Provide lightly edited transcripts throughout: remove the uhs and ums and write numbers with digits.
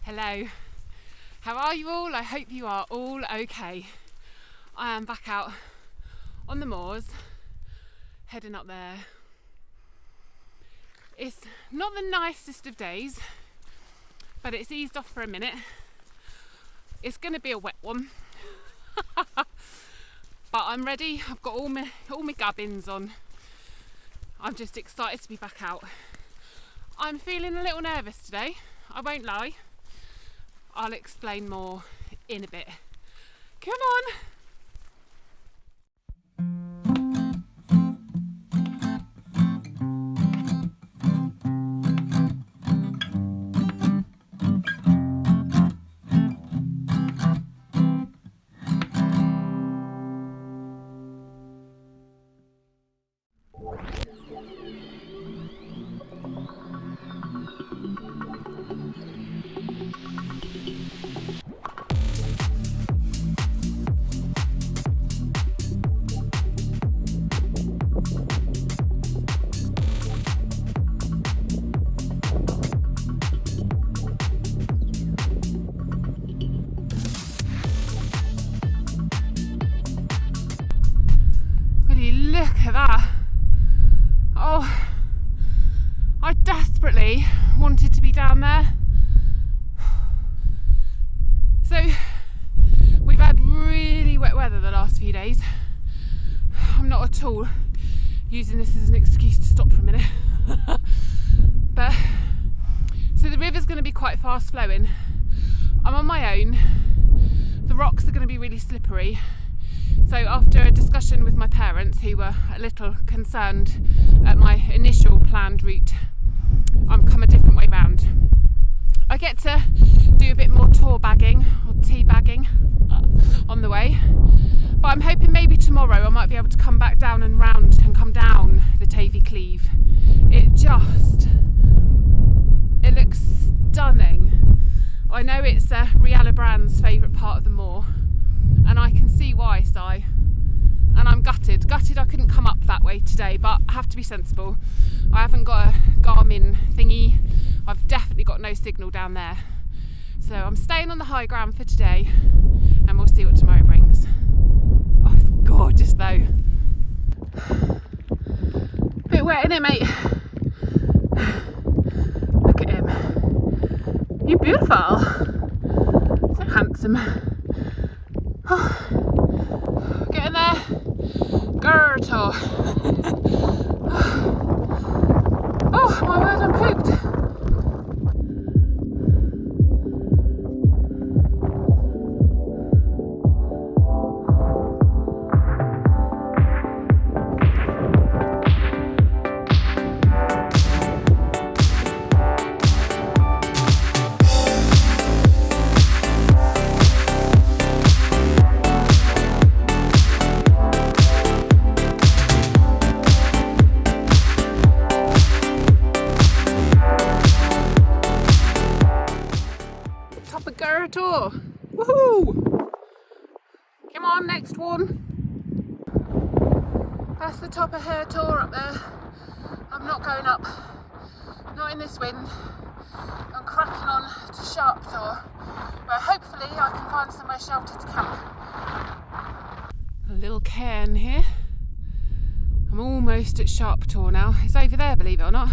Hello, how are you all? I hope you are all okay. I am back out on the moors, heading up there. It's not the nicest of days, but it's eased off for a minute. It's going to be a wet one, but I'm ready. I've got all my gubbins on. I'm just excited to be back out. I'm feeling a little nervous today, I won't lie. I'll explain more in a bit. Come on! Look at that. Oh, I desperately wanted to be down there. So we've had really wet weather the last few days. I'm not at all using this as an excuse to stop for a minute. But so the river's going to be quite fast flowing. I'm on my own. The rocks are going to be really slippery. So after a discussion with my parents, who were a little concerned at my initial planned route, I've come a different way round. I get to do a bit more tour bagging or tea bagging on the way, but I'm hoping maybe tomorrow I might be able to come back down and round and come down the Tavy Cleave. It looks stunning. I know it's reeeeally Brand's favourite part of the moor, and I can see why, Si. And I'm gutted I couldn't come up that way today, but I have to be sensible. I haven't got a Garmin thingy. I've definitely got no signal down there. So I'm staying on the high ground for today, and we'll see what tomorrow brings. Oh, it's gorgeous though. Bit wet, innit, mate? Look at him. You're beautiful. So handsome. Oh, getting there. Doe Tor. Oh my word, I'm pooped. Doe Tor. Woohoo! Come on, next one. That's the top of Doe Tor up there. I'm not going up. Not in this wind. I'm cracking on to Supped Tor, where hopefully I can find somewhere sheltered to camp. A little cairn here. I'm almost at Supped Tor now. It's over there, believe it or not.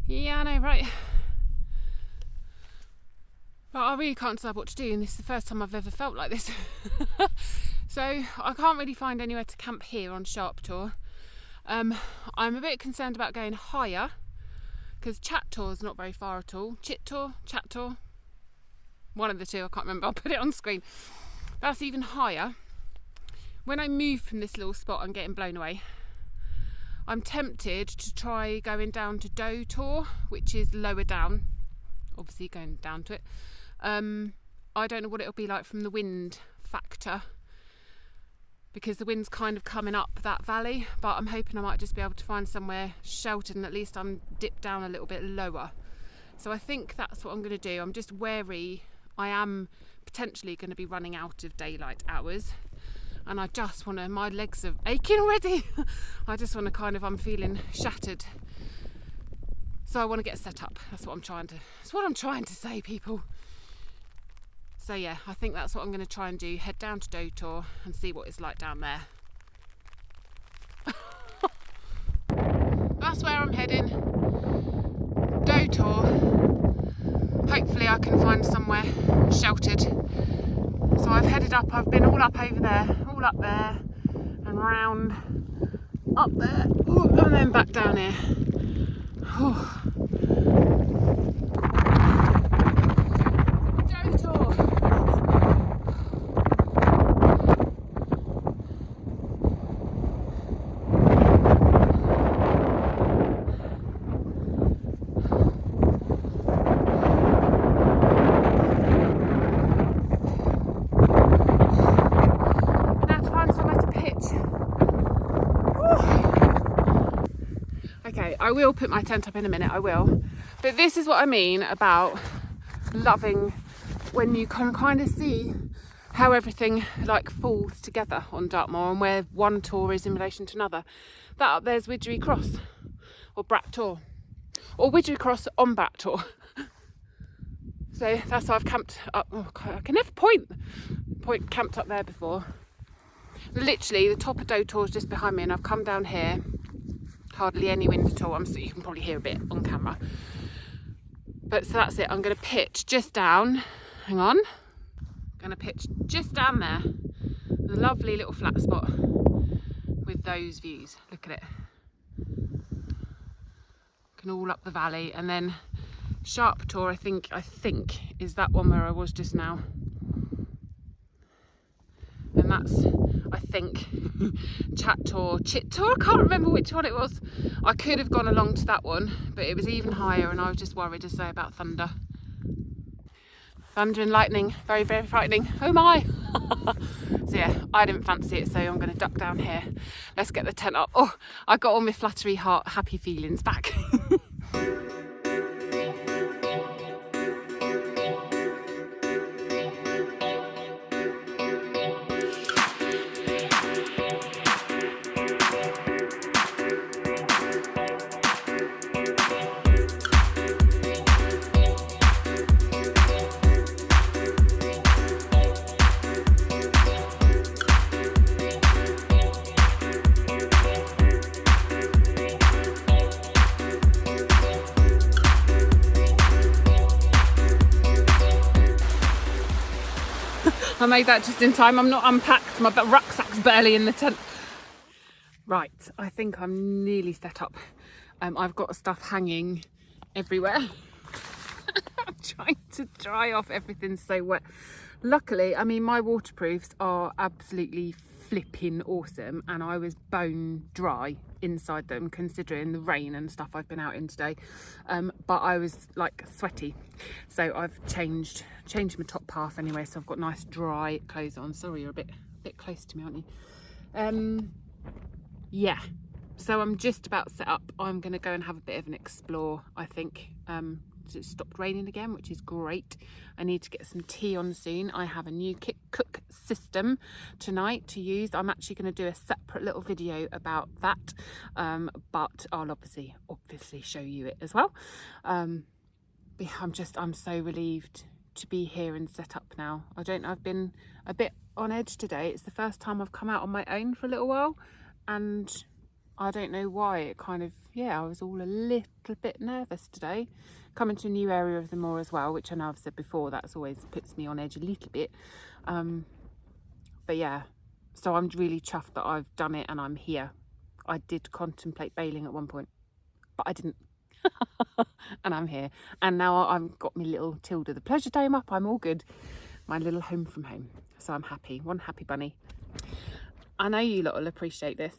Yeah, I know, right? But I really can't decide what to do, and this is the first time I've ever felt like this. So I can't really find anywhere to camp here on Supped Tor. I'm a bit concerned about going higher, because Chat Tor's not very far at all. Chat Tor, one of the two, I can't remember, I'll put it on screen. That's even higher. When I move from this little spot, I'm getting blown away. I'm tempted to try going down to Doe Tor, which is lower down, obviously going down to it. I don't know what it'll be like from the wind factor, because the wind's kind of coming up that valley, but I'm hoping I might just be able to find somewhere sheltered, and at least I'm dipped down a little bit lower. So I think that's what I'm going to do. I'm just wary. I am potentially going to be running out of daylight hours, and I just want to, my legs are aching already. I just want to I'm feeling shattered. So I want to get set up. That's what I'm trying to say, people. So yeah, I think that's what I'm going to try and do. Head down to Doe Tor and see what it's like down there. That's where I'm heading. Doe Tor. Hopefully I can find somewhere sheltered. So I've headed up. I've been all up over there, all up there and round, up there, and then back down here. Doe Tor. Now to find somewhere to pitch. Okay, I will put my tent up in a minute, I will. But this is what I mean about loving when you can kind of see how everything like falls together on Dartmoor and where one tor is in relation to another. That up there's Widgery Cross or Brat Tor, or Widgery Cross on Brat Tor. So that's why I've camped up. Oh God, I can never point camped up there before. Literally the top of Doe Tor is just behind me and I've come down here. Hardly any wind at all. You can probably hear a bit on camera. But so that's it. I'm going to pitch just down. Hang on. I'm going to pitch just down there. A lovely little flat spot with those views. Look at it. Can all up the valley, and then Sharp Tor. I think is that one where I was just now. And that's, I think, Chat Tor, Chit Tor, I can't remember which one it was. I could have gone along to that one, but it was even higher and I was just worried to say about thunder. Thunder and lightning, very, very frightening. Oh my! So yeah, I didn't fancy it, so I'm going to duck down here. Let's get the tent up. Oh, I got all my flattery heart, happy feelings back. I made that just in time. I'm not unpacked. My rucksack's barely in the tent. Right, I think I'm nearly set up. I've got stuff hanging everywhere. I'm trying to dry off. Everything's so wet. Luckily, I mean, my waterproofs are absolutely flipping awesome, and I was bone dry inside them considering the rain and stuff I've been out in today. But I was like sweaty, so I've changed my top half anyway, so I've got nice dry clothes on. Sorry, you're a bit close to me, aren't you? Yeah, so I'm just about set up. I'm gonna go and have a bit of an explore, I think. It stopped raining again, which is great. I need to get some tea on soon. I have a new cook system tonight to use. I'm actually going to do a separate little video about that, but I'll obviously show you it as well. I'm so relieved to be here and set up now. I've been a bit on edge today. It's the first time I've come out on my own for a little while, and I don't know why. It kind of, I was all a little bit nervous today. Coming to a new area of the moor as well, which I know I've said before, that's always puts me on edge a little bit. But yeah, so I'm really chuffed that I've done it and I'm here. I did contemplate bailing at one point, but I didn't. And I'm here. And now I've got my little Tilda the Pleasure Dome up. I'm all good. My little home from home. So I'm happy. One happy bunny. I know you lot will appreciate this.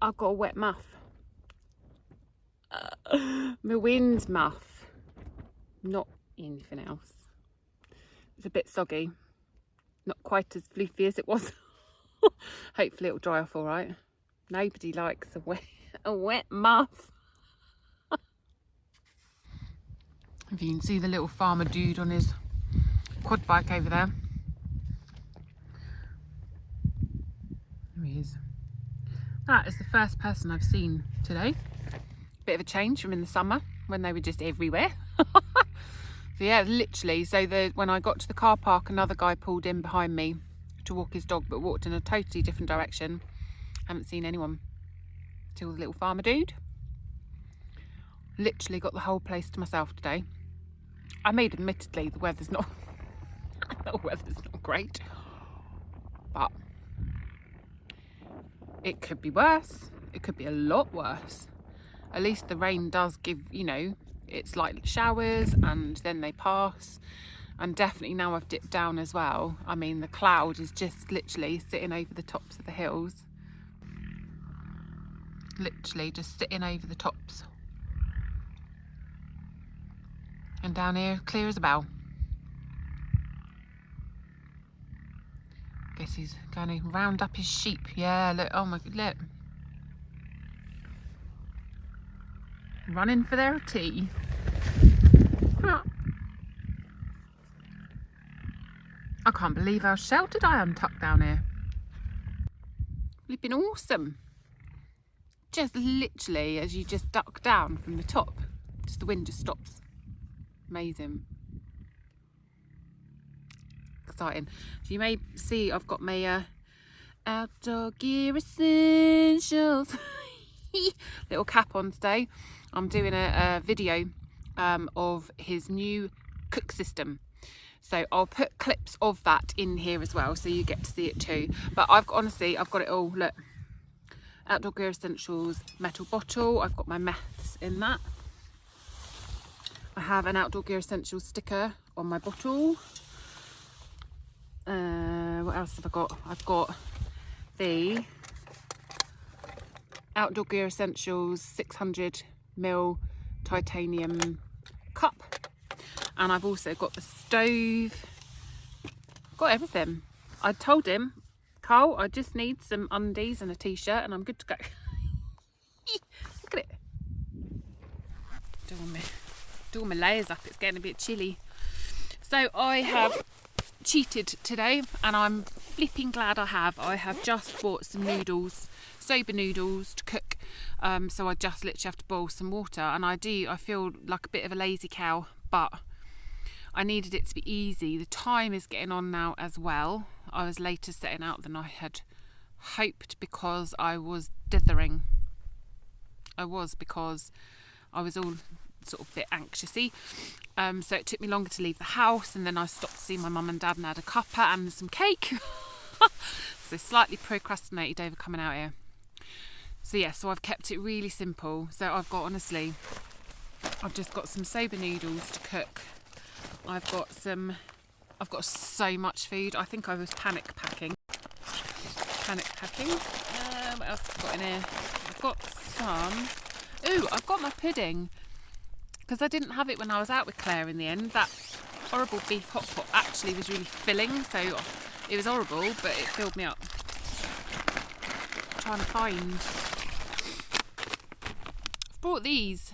I've got a wet muff. My wind muff, not anything else. It's a bit soggy, not quite as floofy as it was. Hopefully it'll dry off all right. Nobody likes a wet muff. If you can see the little farmer dude on his quad bike over there. There he is. That is the first person I've seen today. bit of a change from in the summer when they were just everywhere. So yeah, literally. So when I got to the car park, another guy pulled in behind me to walk his dog, but walked in a totally different direction. Haven't seen anyone till the little farmer dude. Literally got the whole place to myself today. I mean, admittedly, the weather's not great, but it could be worse. It could be a lot worse. At least the rain does give, you know, it's like showers and then they pass. And definitely now I've dipped down as well. I mean, the cloud is just literally sitting over the tops of the hills. Literally just sitting over the tops. And down here, clear as a bell. Guess he's going to round up his sheep. Yeah, look, oh my god, look. Running for their tea. I can't believe how sheltered I am tucked down here. It's been awesome. Just literally as you just duck down from the top, just the wind just stops. Amazing. Exciting. So you may see I've got my outdoor gear essentials little cap on today. I'm doing a video of his new cook system. So I'll put clips of that in here as well, so you get to see it too. But honestly, I've got it all. Look, outdoor gear essentials, metal bottle. I've got my meths in that. I have an outdoor gear essentials sticker on my bottle. What else have I got? I've got the outdoor gear essentials 600ml titanium cup. And I've also got the stove. Got everything. I told him, Carl, I just need some undies and a t-shirt and I'm good to go. Look at it. Do all my layers up. It's getting a bit chilly. So I have cheated today and I'm flipping glad I have. I have just bought some noodles, soba noodles to cook. So I just literally have to boil some water, and I feel like a bit of a lazy cow, but I needed it to be easy. The time is getting on now as well. I was later setting out than I had hoped because I was dithering. Because I was all sort of a bit anxiousy. So it took me longer to leave the house, and then I stopped to see my mum and dad and had a cuppa and some cake. So slightly procrastinated over coming out here. So yeah, so I've kept it really simple. So I've just got some soba noodles to cook. I've got so much food. I think I was panic packing. What else have I got in here? I've got some. Ooh, I've got my pudding. Because I didn't have it when I was out with Claire in the end. That horrible beef hot pot actually was really filling. So it was horrible, but it filled me up. I'm trying to find. I've bought these.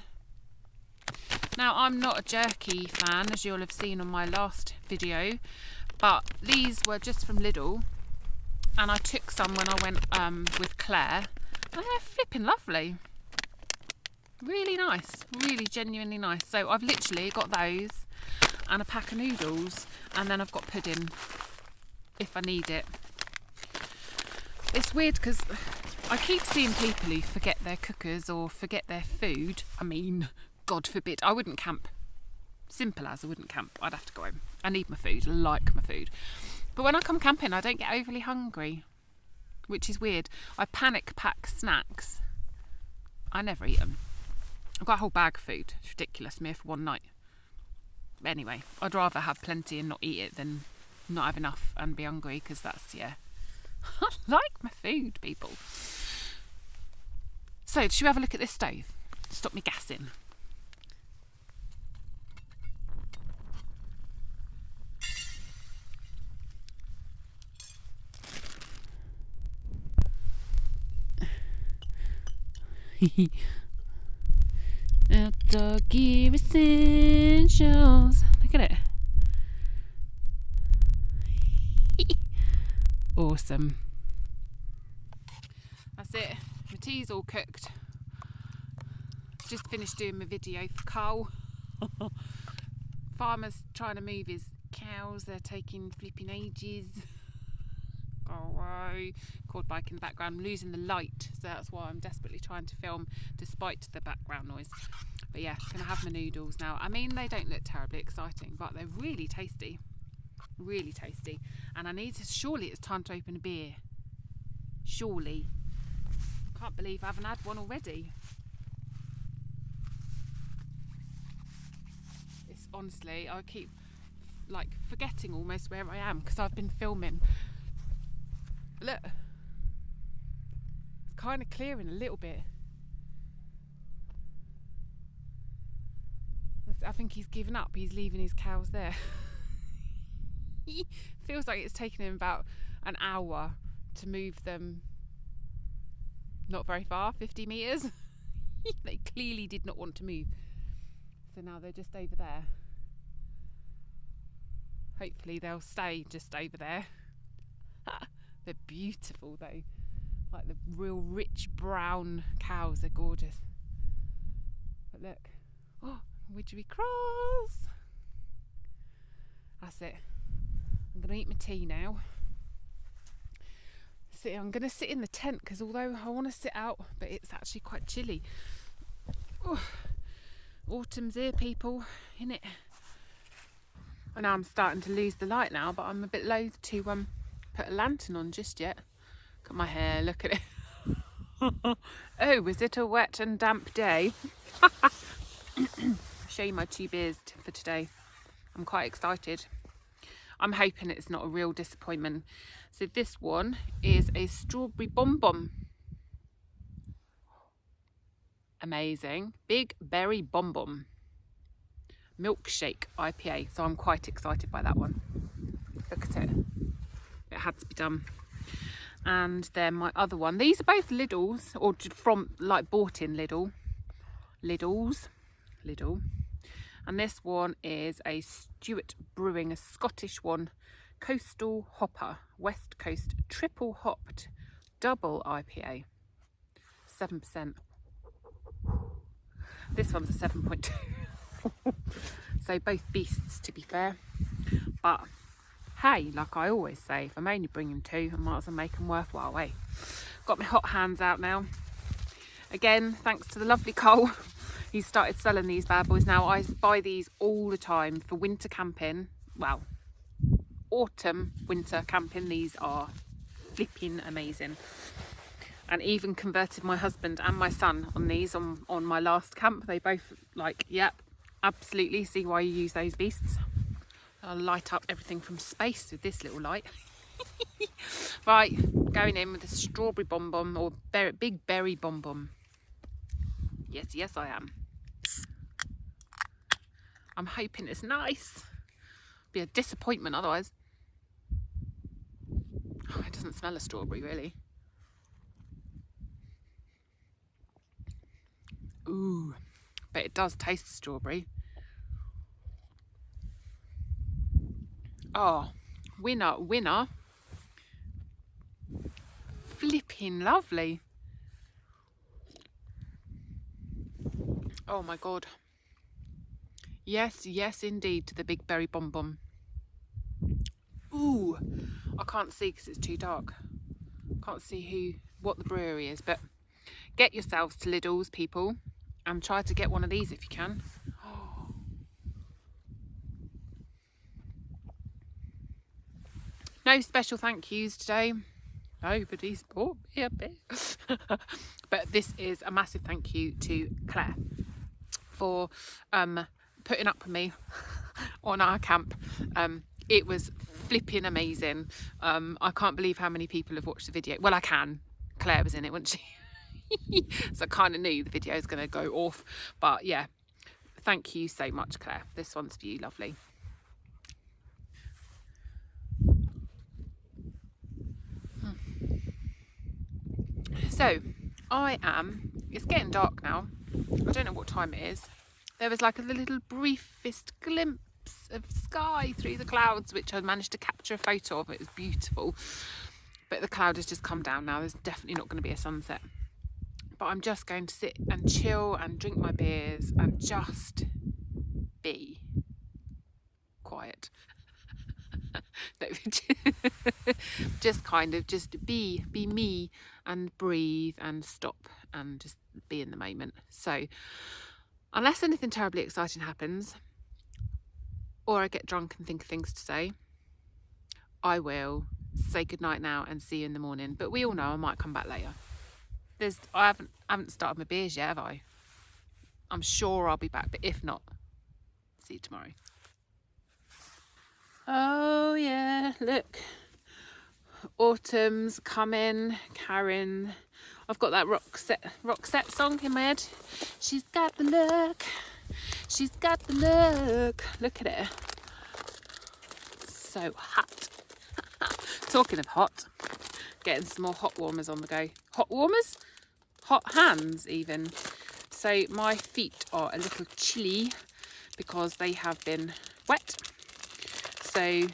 Now, I'm not a jerky fan, as you'll have seen on my last video, but these were just from Lidl, and I took some when I went with Claire, and they're flipping lovely. Really nice, really genuinely nice. So I've literally got those and a pack of noodles, and then I've got pudding if I need it. It's weird because I keep seeing people who forget their cookers or forget their food. I mean, God forbid, I wouldn't camp. Simple as, I wouldn't camp. I'd have to go home. I need my food, I like my food. But when I come camping, I don't get overly hungry, which is weird. I panic pack snacks. I never eat them. I've got a whole bag of food. It's ridiculous, me for one night. But anyway, I'd rather have plenty and not eat it than not have enough and be hungry, because that's, yeah. I like my food, people. So, should we have a look at this stove? Stop me gassing. Outdoor gear essentials. Look at it. Awesome. That's it. The tea's all cooked. just finished doing my video for Carl. Farmer's trying to move his cows. They're taking flipping ages. Go away. Quad bike in the background. I'm losing the light, so that's why I'm desperately trying to film despite the background noise. But yeah, gonna have my noodles now. I mean, they don't look terribly exciting, but they're really tasty. Really tasty. And I need to, surely it's time to open a beer. Surely. Can't believe I haven't had one already. It's honestly, I keep like forgetting almost where I am because I've been filming. Look, it's kind of clearing a little bit. I think he's given up. He's leaving his cows there. Feels like it's taken him about an hour to move them. Not very far, 50 metres. They clearly did not want to move. So now they're just over there. Hopefully they'll stay just over there. They're beautiful though. Like the real rich brown cows, they're gorgeous. But look, oh, widgery cross. That's it. I'm going to eat my tea now. See, I'm going to sit in the tent because although I want to sit out, but it's actually quite chilly. Oh, autumn's here, people, innit? I know I'm starting to lose the light now, but I'm a bit loath to put a lantern on just yet. Look at my hair, look at it. Oh, is it a wet and damp day? I'll show you my 2 beers for today. I'm quite excited. I'm hoping it's not a real disappointment. So this one is a strawberry bonbon. Amazing. Big berry bonbon. Milkshake IPA. So I'm quite excited by that one. Look at it. It had to be done. And then my other one. These are both Lidl's, or from like bought in Lidl. Lidl. And this one is a Stewart Brewing, a Scottish one, Coastal Hopper, West Coast triple hopped double IPA, 7%. This one's a 7.2. So both beasts, to be fair. But hey, like I always say, if I'm only bringing 2, I might as well make them worthwhile, eh? Got my hot hands out now. Again, thanks to the lovely Cole. He's started selling these bad boys now. I buy these all the time for winter camping. Well, autumn, winter camping. These are flipping amazing. And even converted my husband and my son on these on my last camp. They both like, yep, absolutely see why you use those beasts. I'll light up everything from space with this little light. Right, going in with a strawberry bonbon or big berry bonbon. Yes, I am. I'm hoping it's nice. Be a disappointment otherwise. Oh, it doesn't smell of strawberry really. Ooh, but it does taste strawberry. Oh, winner. Flipping lovely. Oh my God. Yes indeed to the big berry bonbon. Ooh, I can't see because it's too dark. Can't see what the brewery is, but get yourselves to Lidl's, people, and try to get one of these if you can. No special thank yous today. Nobody's bought me a bit. But this is a massive thank you to Claire for putting up with me on our camp. It was flipping amazing. I can't believe how many people have watched the video. Well, I can. Claire was in it, wasn't she? So I kind of knew the video was going to go off. But yeah, thank you so much, Claire. This one's for you, lovely. So it's getting dark now. I don't know what time it is. There was like a little briefest glimpse of sky through the clouds, which I managed to capture a photo of. It was beautiful. But the cloud has just come down now. There's definitely not going to be a sunset. but I'm just going to sit and chill and drink my beers and just be quiet. No, just kind of just be me and breathe and stop and just be in the moment. So unless anything terribly exciting happens or I get drunk and think of things to say, I will say goodnight now and see you in the morning. But we all know I might come back later. I haven't started my beers yet, have I? I'm sure I'll be back, but if not, see you tomorrow. Oh yeah, look. Autumn's coming, Karen. I've got that Roxette song in my head. She's got the look. She's got the look. Look at it. So hot. Talking of hot, getting some more hot warmers on the go. Hot warmers? Hot hands even. So my feet are a little chilly because they have been wet. So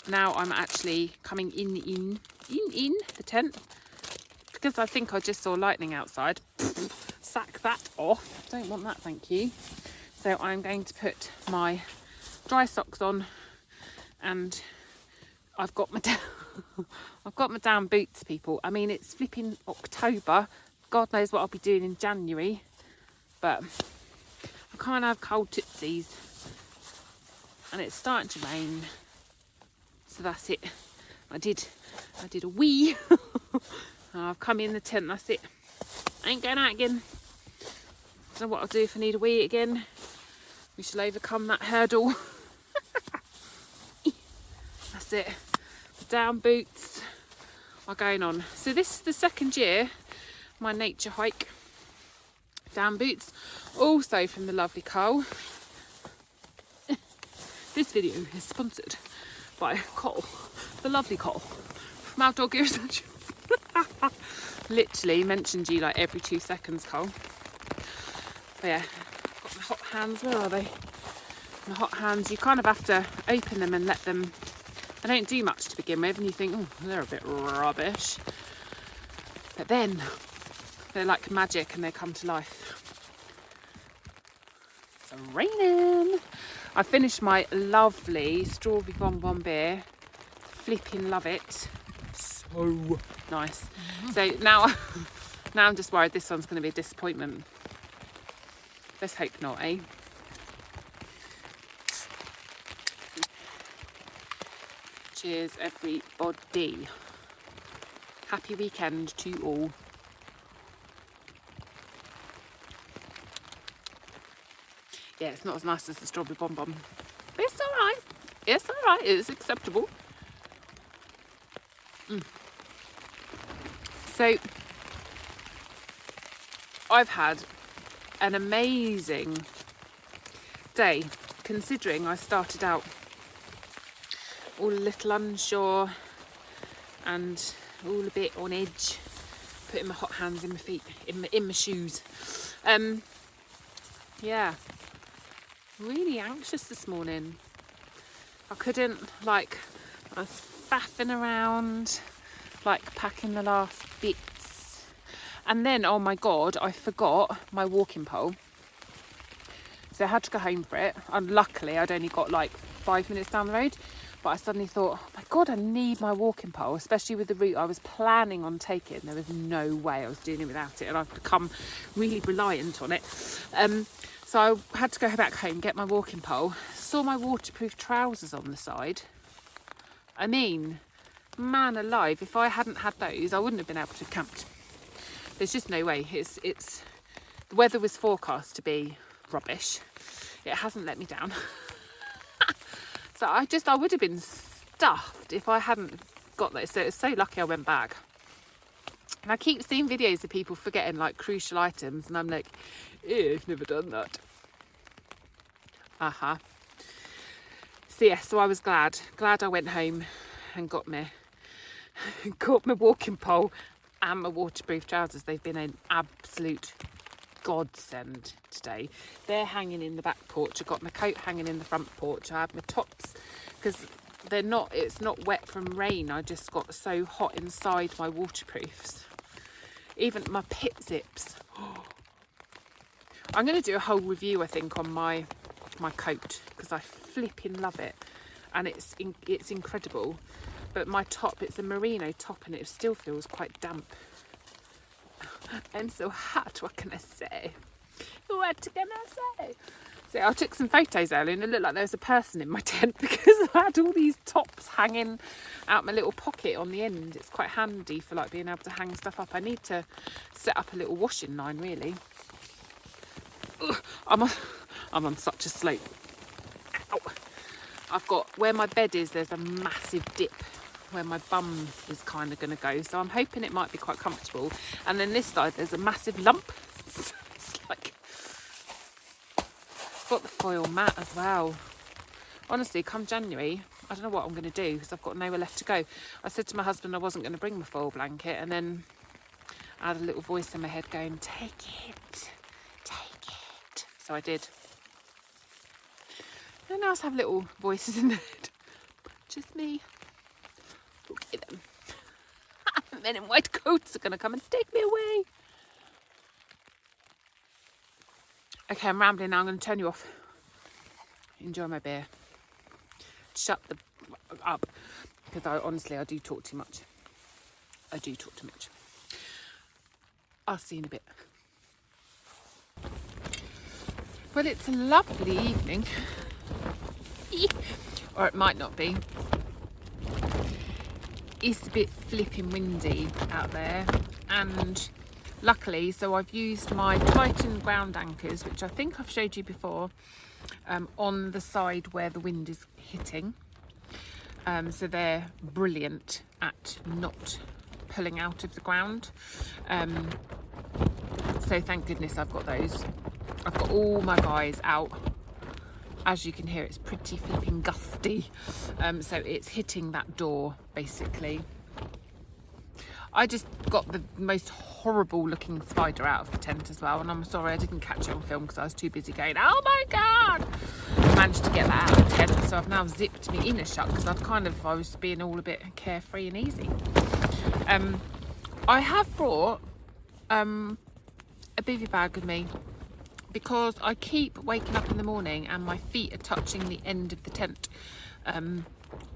now I'm actually coming in the tent because I think I just saw lightning outside. Sack that off. Don't want that, thank you. So I'm going to put my dry socks on, and I've got my down boots, people. I mean, it's flipping October. God knows what I'll be doing in January, but I can't have cold tootsies, and it's starting to rain. So that's it. I did a wee. I've come in the tent, that's it. I ain't going out again. Don't know what I'll do if I need a wee again. We shall overcome that hurdle. That's it. The down boots are going on. So this is the second year, my nature hike. Down boots, also from the lovely Cole. This video is sponsored by Cole, the lovely Cole from Outdoor Gear Essentials. Literally mentioned you like every 2 seconds, Cole. But yeah, got my hot hands. Where are they? My hot hands. You kind of have to open them and let them. They don't do much to begin with, and you think, oh, they're a bit rubbish. But then they're like magic, and they come to life. It's raining. I finished my lovely strawberry bonbon beer. Flipping love it. So nice. So now I'm just worried this one's going to be a disappointment. Let's hope not, eh? Cheers, everybody. Happy weekend to you all. Yeah, it's not as nice as the strawberry bonbon, but it's all right. It's all right. It's acceptable. So I've had an amazing day, considering I started out all a little unsure and all a bit on edge, putting my hot hands in my feet, in my shoes. Yeah, really anxious this morning. I couldn't, I was faffing around, packing the last bits. And then, oh my God, I forgot my walking pole. So I had to go home for it. And luckily, I'd only got 5 minutes down the road. But I suddenly thought, oh my God, I need my walking pole, especially with the route I was planning on taking. There was no way I was doing it without it. And I've become really reliant on it. So I had to go back home, get my walking pole. Saw my waterproof trousers on the side. I mean, man alive, if I hadn't had those, I wouldn't have been able to have camped. There's just no way. The weather was forecast to be rubbish. It hasn't let me down. So I would have been stuffed if I hadn't got those. So it's so lucky I went back. And I keep seeing videos of people forgetting crucial items, and I'm like, ew, I've never done that. So yeah, so I was glad I went home and got my walking pole and my waterproof trousers. They've been an absolute godsend today. They're hanging in the back porch. I've got my coat hanging in the front porch. I have my tops because it's not wet from rain. I just got so hot inside my waterproofs. Even my pit zips I'm going to do a whole review, I think, on my coat, because I flipping love it, and it's incredible. But my top, it's a merino top, and it still feels quite damp. I'm so hot, what can I say? What can I say? So I took some photos earlier, and it looked like there was a person in my tent because I had all these tops hanging out my little pocket on the end. It's quite handy for like being able to hang stuff up. I need to set up a little washing line, really. Ugh, I'm on such a slope. Ow. I've got, where my bed is, there's a massive dip where my bum is kind of going to go. So I'm hoping it might be quite comfortable. And then this side, there's a massive lump. It's like, got the foil mat as well. Honestly, come January, I don't know what I'm going to do because I've got nowhere left to go. I said to my husband I wasn't going to bring my foil blanket, and then I had a little voice in my head going, take it. So I did. And I also have little voices in the head. Just me. Okay then. Men in white coats are going to come and take me away. Okay, I'm rambling now. I'm going to turn you off. Enjoy my beer. Shut the up. Because honestly, I do talk too much. I'll see you in a bit. Well, it's a lovely evening. Or it might not be. It's a bit flipping windy out there, and luckily, so I've used my Titan ground anchors, which I think I've showed you before, on the side where the wind is hitting. So they're brilliant at not pulling out of the ground. So thank goodness I've got those. I've got all my guys out. As you can hear, it's pretty flipping gusty. So it's hitting that door, basically. I just got the most horrible looking spider out of the tent as well. And I'm sorry I didn't catch it on film because I was too busy going, oh my God! I managed to get that out of the tent. So I've now zipped my inner shut because I was being all a bit carefree and easy. I have brought a bivy bag with me, because I keep waking up in the morning and my feet are touching the end of the tent. I'm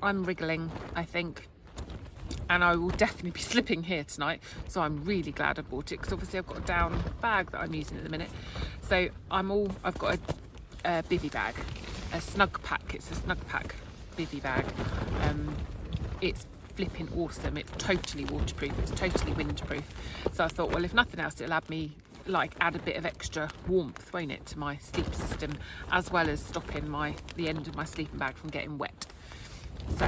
wriggling, I think, and I will definitely be slipping here tonight. So I'm really glad I bought it, because obviously I've got a down bag that I'm using at the minute. So I've got a bivy bag, a snug pack. It's a snug pack bivy bag. It's flipping awesome. It's totally waterproof. It's totally windproof. So I thought, well, if nothing else, it'll add a bit of extra warmth, won't it, to my sleep system, as well as stopping the end of my sleeping bag from getting wet. So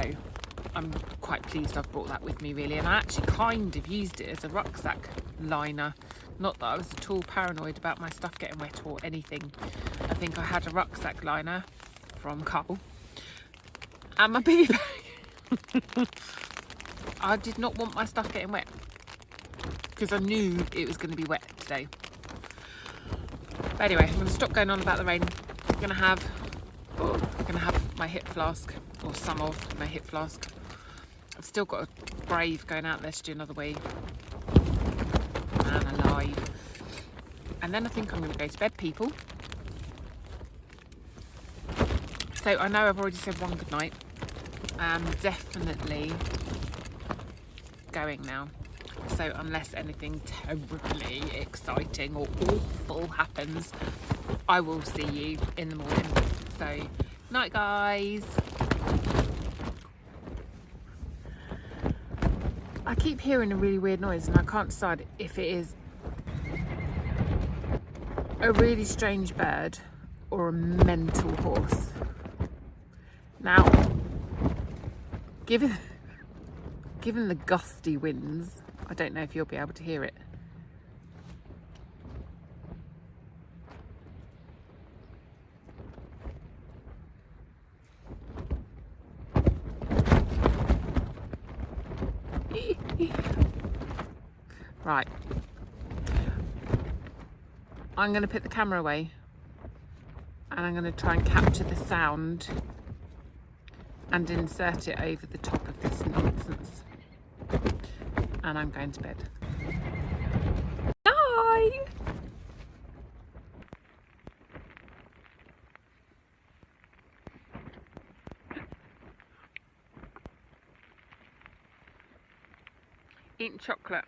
I'm quite pleased I've brought that with me, really. And I actually kind of used it as a rucksack liner. Not that I was at all paranoid about my stuff getting wet or anything. I think I had a rucksack liner from Carl and my baby bag. I did not want my stuff getting wet because I knew it was going to be wet today. But anyway, I'm going to stop going on about the rain. I'm going to have my hip flask, or some of my hip flask. I've still got a Brave going out there to do another wee. Man alive. And then I think I'm going to go to bed, people. So I know I've already said one good night. I'm definitely going now. So unless anything terribly exciting or awful happens, I will see you in the morning. So night, guys. I keep hearing a really weird noise and I can't decide if it is a really strange bird or a mental horse. Now, given the gusty winds, I don't know if you'll be able to hear it. Right. I'm going to put the camera away and I'm going to try and capture the sound and insert it over the top of this nonsense. And I'm going to bed. Bye! eating chocolate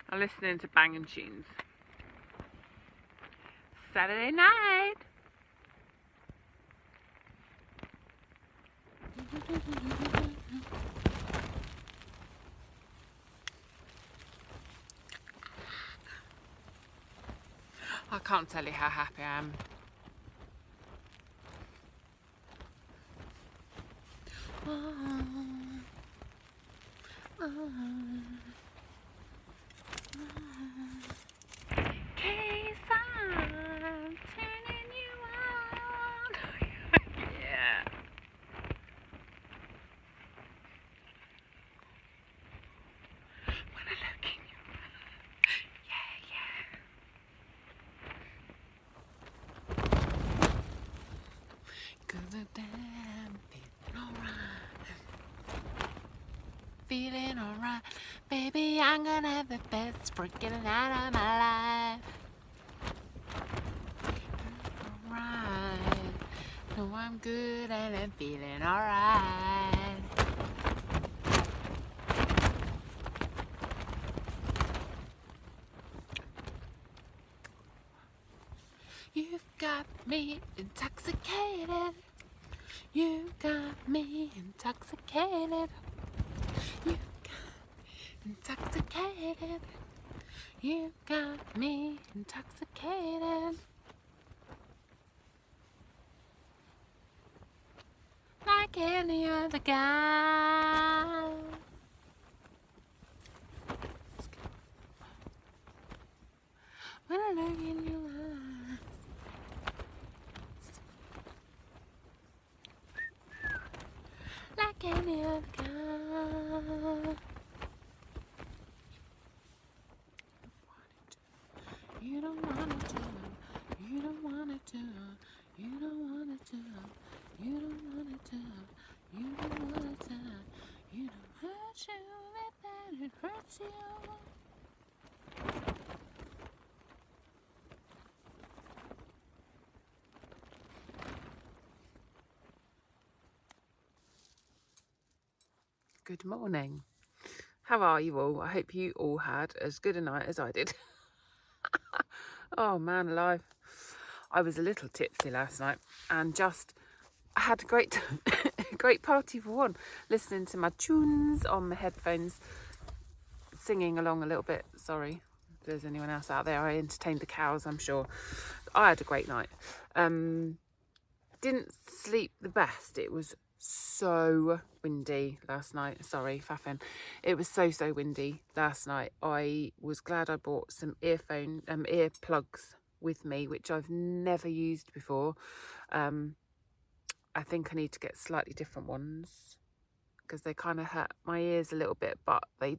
and listening to banging tunes. Saturday night. I can't tell you how happy I am. Case I'm turning you on. Yeah. When I look in your eyes. Yeah, yeah. Good damn feeling alright. Feeling alright. Baby, I'm gonna have the best freaking night of my life. Alright. No, I'm good and I'm feeling alright. You've got me intoxicated. You got me intoxicated. You got me intoxicated. You got me intoxicated. Like any other guy. When I look in your eyes. Like any other guy. You don't wanna do it. You don't wanna do it. You don't wanna do it. You don't wanna do it. You don't wanna do it. You don't hurt you that it hurts you. Good morning. How are you all? I hope you all had as good a night as I did. Oh man alive. I was a little tipsy last night and just had a great great party for one, listening to my tunes on my headphones, singing along a little bit. Sorry if there's anyone else out there. I entertained the cows, I'm sure. I had a great night. Didn't sleep the best. It was so windy last night. Sorry, faffing. It was so windy last night. I was glad I bought some earplugs with me, which I've never used before. I think I need to get slightly different ones because they kind of hurt my ears a little bit, but they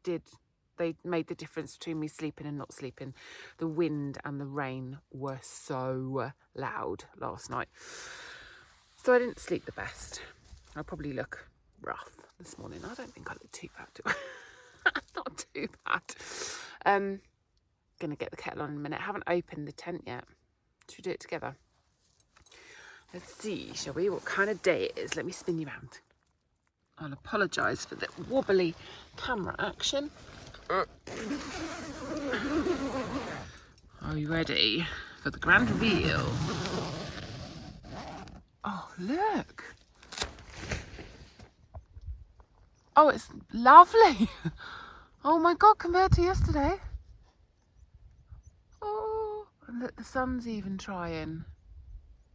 made the difference between me sleeping and not sleeping. The wind and the rain were so loud last night, so I didn't sleep the best. I probably look rough this morning. I don't think I look too bad, do I? Not too bad. Gonna get the kettle on in a minute. I haven't opened the tent yet. Should we do it together? Let's see, shall we? What kind of day it is? Let me spin you round. I'll apologise for the wobbly camera action. Are you ready for the grand reveal? Oh, look. Oh, it's lovely. Oh my God, compared to yesterday. Oh, and look, the sun's even trying.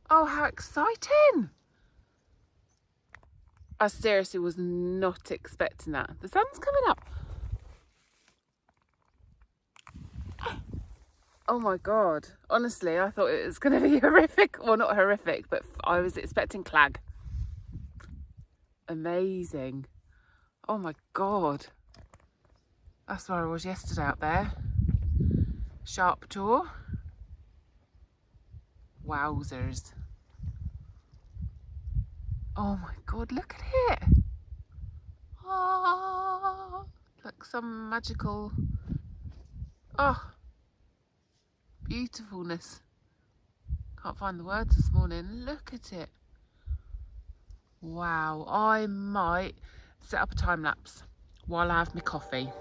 Oh, how exciting. I seriously was not expecting that. The sun's coming up. Oh my God. Honestly, I thought it was going to be horrific. Well, not horrific, but I was expecting clag. Amazing. Oh my God. That's where I was yesterday up there. Sharp Tor. Wowzers. Oh my God, look at it. Oh, like some magical, beautifulness. Can't find the words this morning. Look at it. Wow, I might set up a time lapse while I have my coffee.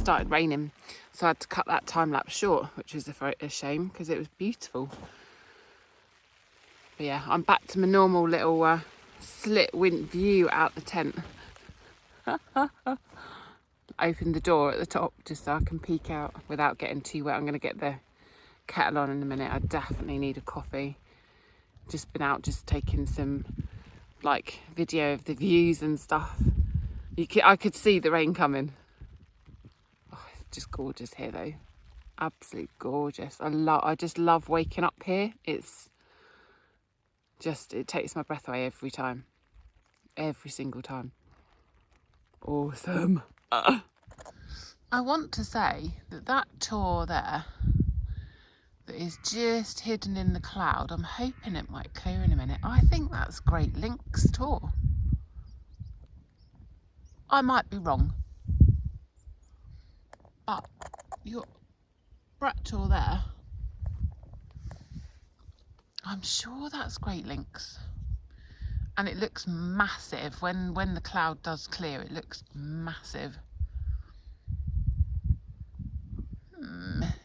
Started raining, so I had to cut that time lapse short, which was a shame because it was beautiful. But yeah, I'm back to my normal little slit wind view out the tent. Opened the door at the top just so I can peek out without getting too wet. I'm going to get the kettle on in a minute. I definitely need a coffee. Just been out just taking some like video of the views and stuff. I could see the rain coming. Just gorgeous here though, absolutely gorgeous. I just love waking up here. It takes my breath away every time, every single time. Awesome. I want to say that tor there that is just hidden in the cloud, I'm hoping it might clear in a minute. I think that's Great Lynx tor. I might be wrong. But your brat tor there, I'm sure that's Great Lynx, and it looks massive when the cloud does clear. It looks massive.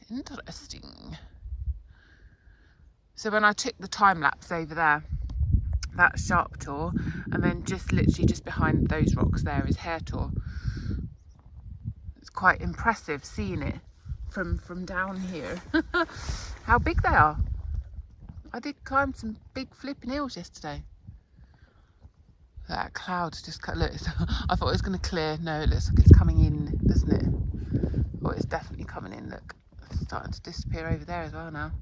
Interesting. So when I took the time lapse over there, that's sharp tor, and then literally just behind those rocks there is hare tor. Quite impressive seeing it from down here. How big they are. I did climb some big flipping hills yesterday. That cloud just look, I thought it was going to clear. No, it looks like it's coming in, doesn't it? Oh, it's definitely coming in. Look, it's starting to disappear over there as well now.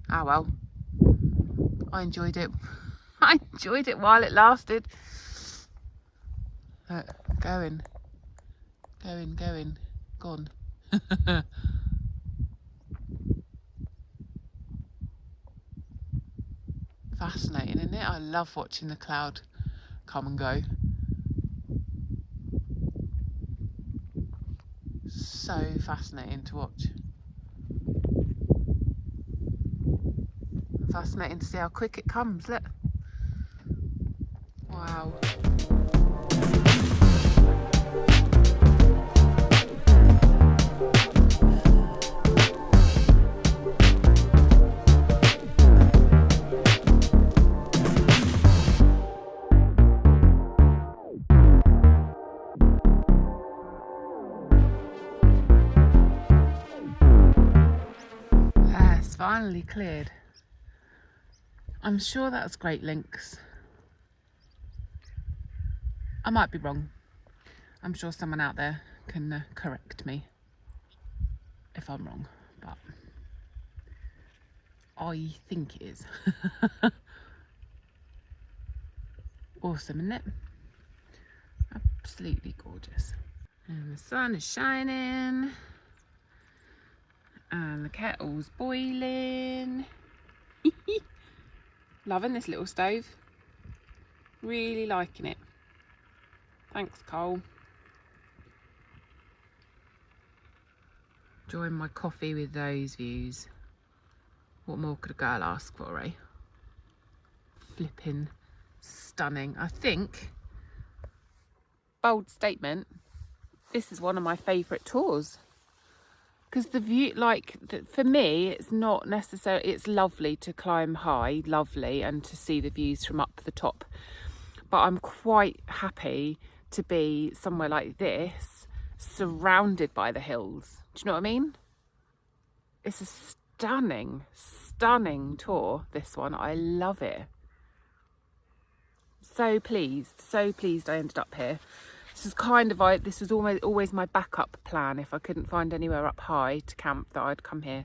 Ah well, I enjoyed it. I enjoyed it while it lasted. Look, going, gone. Fascinating, isn't it? I love watching the cloud come and go. So fascinating to watch. Fascinating to see how quick it comes, look. Wow. Finally cleared. I'm sure that's Great Lynx. I might be wrong. I'm sure someone out there can correct me if I'm wrong, but I think it is. Awesome, isn't it? Absolutely gorgeous. And the sun is shining. And the kettle's boiling. Loving this little stove. Really liking it. Thanks, Cole. Enjoying my coffee with those views. What more could a girl ask for, eh? Flipping stunning. I think, bold statement, this is one of my favourite tours. Because the view, for me, it's not necessarily, it's lovely to climb high, lovely, and to see the views from up the top. But I'm quite happy to be somewhere like this, surrounded by the hills. Do you know what I mean? It's a stunning, stunning tour, this one. I love it. So pleased I ended up here. This is this was always my backup plan. If I couldn't find anywhere up high to camp, that I'd come here,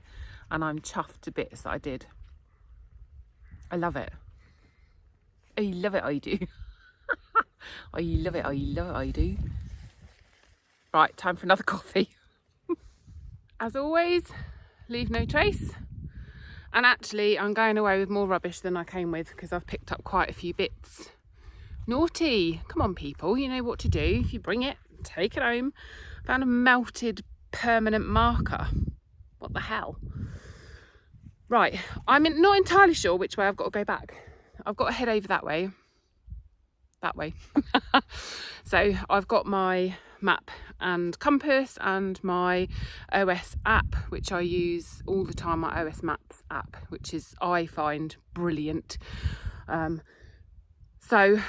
and I'm chuffed to bits that I did. I love it. I love it, I do. I love it, I do. Right, time for another coffee. As always, leave no trace. And actually, I'm going away with more rubbish than I came with because I've picked up quite a few bits. Naughty. Come on, people. You know what to do. If you bring it, take it home. Found a melted permanent marker. What the hell? Right. I'm not entirely sure which way I've got to go back. I've got to head over that way. That way. So I've got my map and compass and my OS app, which I use all the time, my OS Maps app, which is, I find, brilliant. So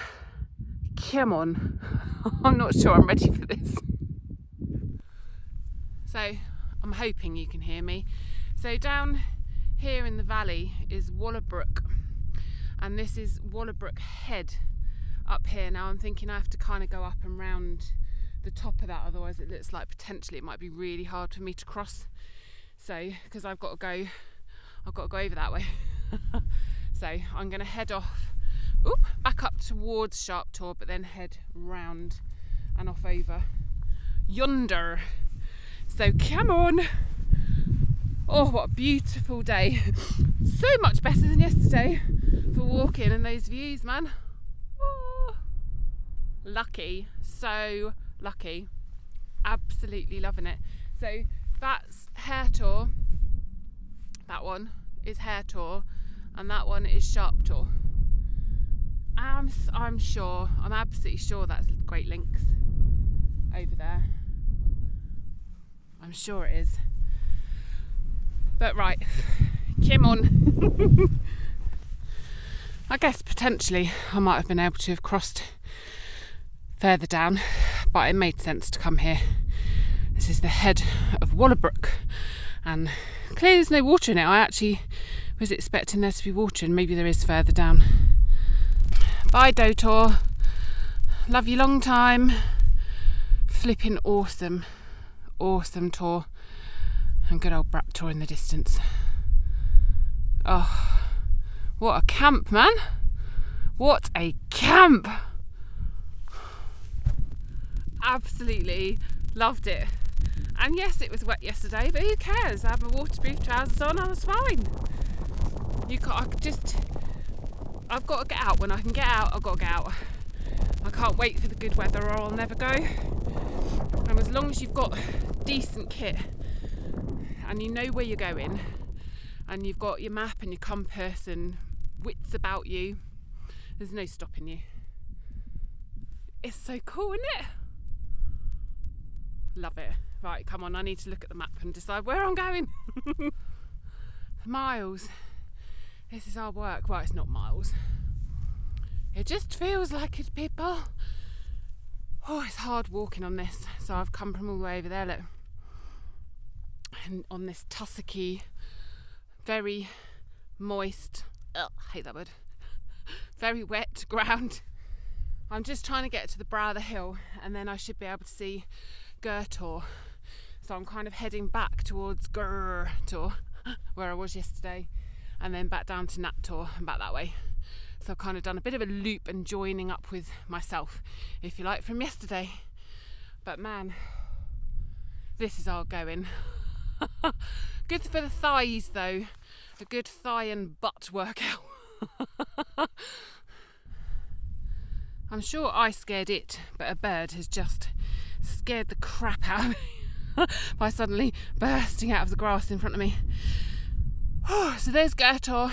come on. I'm not sure I'm ready for this. So I'm hoping you can hear me. So down here in the valley is Wallabrook, and this is Wallabrook Head up here. Now I'm thinking I have to kind of go up and round the top of that, otherwise it looks like potentially it might be really hard for me to cross. So because I've got to go over that way. So I'm going to head off, back up towards Sharp Tor, but then head round and off over yonder. So come on. Oh, what a beautiful day. So much better than yesterday for walking and those views, man. Oh, lucky, so lucky. Absolutely loving it. So that's Hare Tor. That one is Hare Tor, and that one is Sharp Tor. I'm sure, I'm absolutely sure that's Great Links over there. I'm sure it is. But right, come on. I guess potentially I might have been able to have crossed further down, but it made sense to come here. This is the head of Wallabrook, and clearly there's no water in it. I actually was expecting there to be water, and maybe there is further down. Bye, Doe Tor. Love you long time. Flipping awesome. Awesome tour. And good old Brat Tor in the distance. Oh, what a camp, man. What a camp. Absolutely loved it. And yes, it was wet yesterday, but who cares? I had my waterproof trousers on, I was fine. I've got to get out. When I can get out, I've got to get out. I can't wait for the good weather or I'll never go. And as long as you've got decent kit and you know where you're going and you've got your map and your compass and wits about you, there's no stopping you. It's so cool, isn't it? Love it. Right, come on, I need to look at the map and decide where I'm going. Miles. This is hard work. Well, it's not miles. It just feels like it, people. Oh, it's hard walking on this. So I've come from all the way over there, look. And on this tussocky, very moist, I hate that word, very wet ground. I'm just trying to get to the brow of the hill and then I should be able to see Tor. So I'm kind of heading back towards Tor, where I was yesterday, and then back down to Nat Tor and back that way. So I've kind of done a bit of a loop and joining up with myself, if you like, from yesterday. But man, this is all going. Good for the thighs though, a good thigh and butt workout. I'm sure I scared it, but a bird has just scared the crap out of me by suddenly bursting out of the grass in front of me. So there's Tor.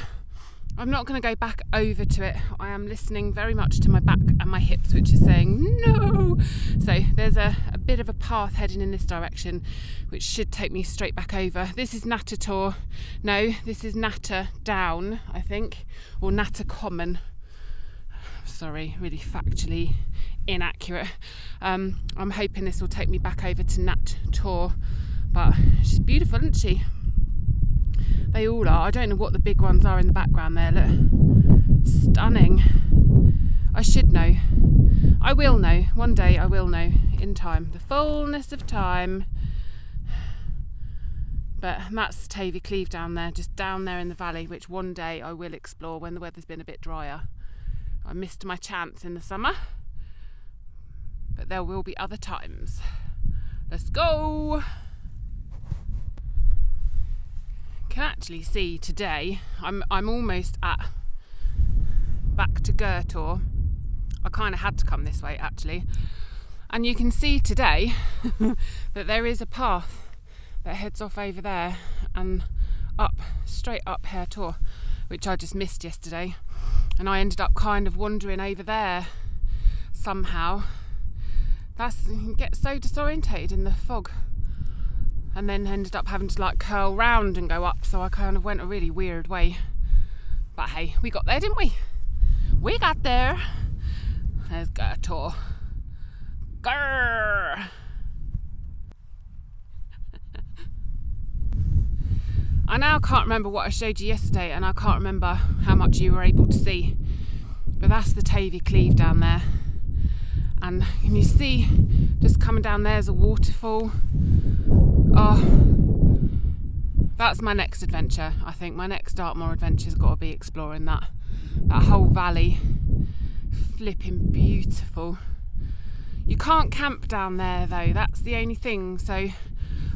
I'm not going to go back over to it. I am listening very much to my back and my hips, which is saying no. So there's a bit of a path heading in this direction, which should take me straight back over. This is Natter Tor. No, this is Natter Down, I think, or Natter Common. Sorry, really factually inaccurate. I'm hoping this will take me back over to Nat Tor, but she's beautiful, isn't she? They all are. I don't know what the big ones are in the background there, look. Stunning. I should know. I will know. One day I will know, in time. The fullness of time. But that's Tavy Cleeve down there, just down there in the valley, which one day I will explore when the weather's been a bit drier. I missed my chance in the summer, but there will be other times. Let's go! can actually see today, I'm almost back to Doe Tor. I kind of had to come this way actually, and you can see today that there is a path that heads off over there and up, straight up Doe Tor, which I just missed yesterday, and I ended up kind of wandering over there somehow. You get so disorientated in the fog, and then ended up having to like curl round and go up, so I kind of went a really weird way. But hey, we got there, didn't we? We got there. There's Doe Tor. Grrr. I now can't remember what I showed you yesterday, and I can't remember how much you were able to see, but that's the Tavy Cleave down there. And can you see, just coming down there's a waterfall. Oh, that's my next adventure. I think my next Dartmoor adventure's got to be exploring that whole valley. Flipping beautiful. You can't camp down there though, that's the only thing, so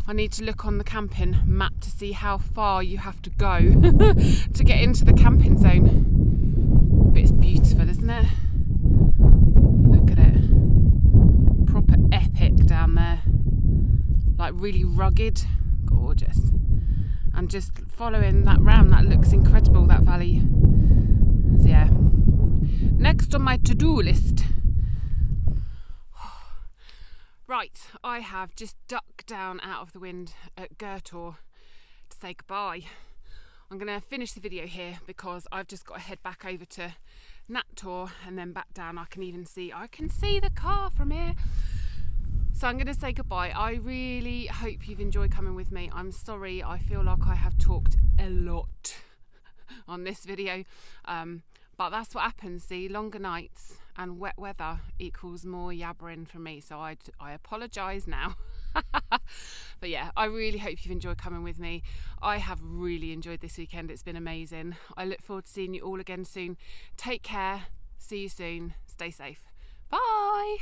I need to look on the camping map to see how far you have to go to get into the camping zone. But it's beautiful, isn't it? Look at it. Proper epic down there. Like really rugged. Gorgeous. And just following that round, that looks incredible, that valley. So yeah. Next on my to-do list. Right, I have just ducked down out of the wind at Doe Tor to say goodbye. I'm going to finish the video here because I've just got to head back over to Tor and then back down. I can see the car from here. So I'm going to say goodbye. I really hope you've enjoyed coming with me. I'm sorry, I feel like I have talked a lot on this video. But that's what happens, see, longer nights and wet weather equals more yabbering from me, so I apologise now. But yeah, I really hope you've enjoyed coming with me. I have really enjoyed this weekend, it's been amazing. I look forward to seeing you all again soon. Take care, see you soon, stay safe. Bye!